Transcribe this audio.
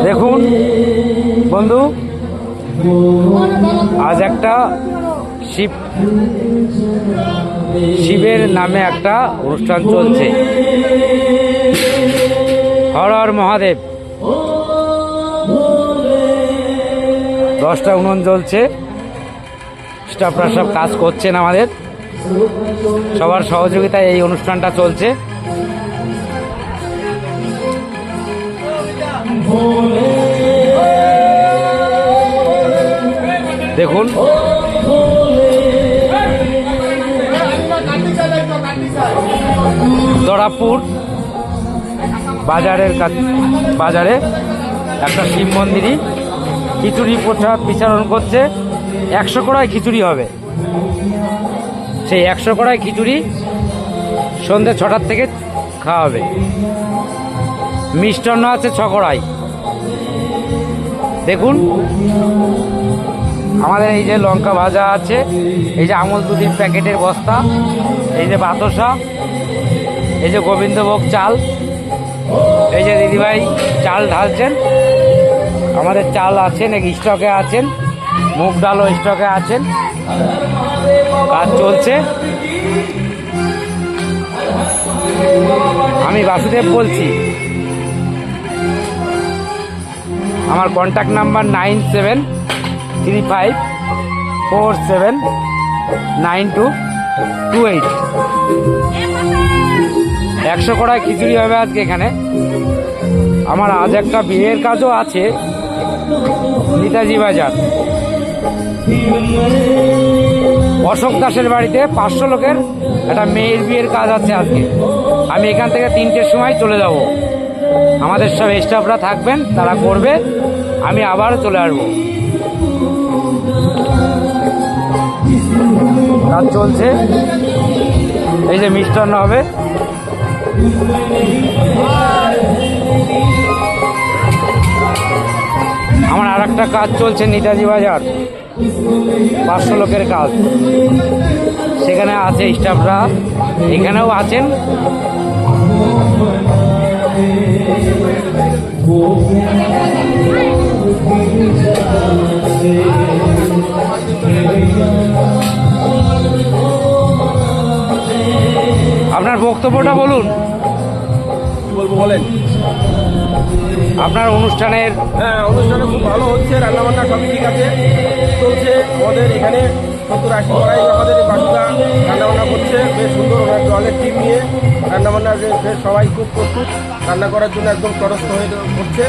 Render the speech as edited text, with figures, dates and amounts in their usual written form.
দেখুন বন্ধু, আজ একটা শিবের নামে একটা অনুষ্ঠান চলছে। হর হর মহাদেব। 10টা উনুন জ্বলছে, স্টাফরা সব কাজ করছেন। আমাদের সবার সহযোগিতায় এই অনুষ্ঠানটা চলছে। দেখুন দরাপুর বাজারে একটা শিব মন্দিরই খিচুড়ি প্রসাদ বিতরণ করছে। 100 কড়াই খিচুড়ি হবে। সেই 100 কড়াই খিচুড়ি সন্ধ্যে 6টার থেকে খাওয়া হবে। মিষ্টান্ন আছে 6 কড়াই। দেখুন আমাদের এই যে লঙ্কা ভাজা আছে, এই যে আমুল দুধের প্যাকেটের বস্তা, এই যে বাতাসা, এই যে গোবিন্দভোগ চাল, এই যে দিদিভাই চাল ঢালছেন। আমাদের চাল আছেন, স্টকে আছেন, মুগ ডালও স্টকে আছেন। কাজ চলছে। আমি বাসুদেব বলছি। আমার কন্ট্যাক্ট নাম্বার 9735479228। 100 কড়াই খিচুড়ি হবে আজকে এখানে। আমার আজ একটা বিয়ের কাজও আছে নেতাজি বাজার। অশোক দাসের বাড়িতে 500 লোকের একটা মেয়ের বিয়ের কাজ আছে আজকে। আমি এখান থেকে 3টের সময় চলে যাব। আমাদের সব স্টাফরা থাকবেন, তারা করবে। আমি আবার চলে আসবো। কাজ চলছে। এই যে মিষ্টান্ন হবে। আমার আর একটা কাজ চলছে নেতাজি বাজার, 500 লোকের কাজ। সেখানে আছে স্টাফরা, এখানেও আছেন। আপনার বক্তব্যটা বলুন। বলবো বলেন। আপনার অনুষ্ঠানের অনুষ্ঠানে খুব ভালো হচ্ছে, রান্নাবান্না সবই ঠিক আছে, চলছে। আমাদের এখানে 70-80 কড়াই আমাদের বাসুদা রান্নাবান্না করছে বেশ সুন্দর। ওনার দলের টিম নিয়ে রান্নাবান্না বেশ সবাই খুব প্রস্তুত রান্না করার জন্য, একদম তটস্থ হয়ে করছে।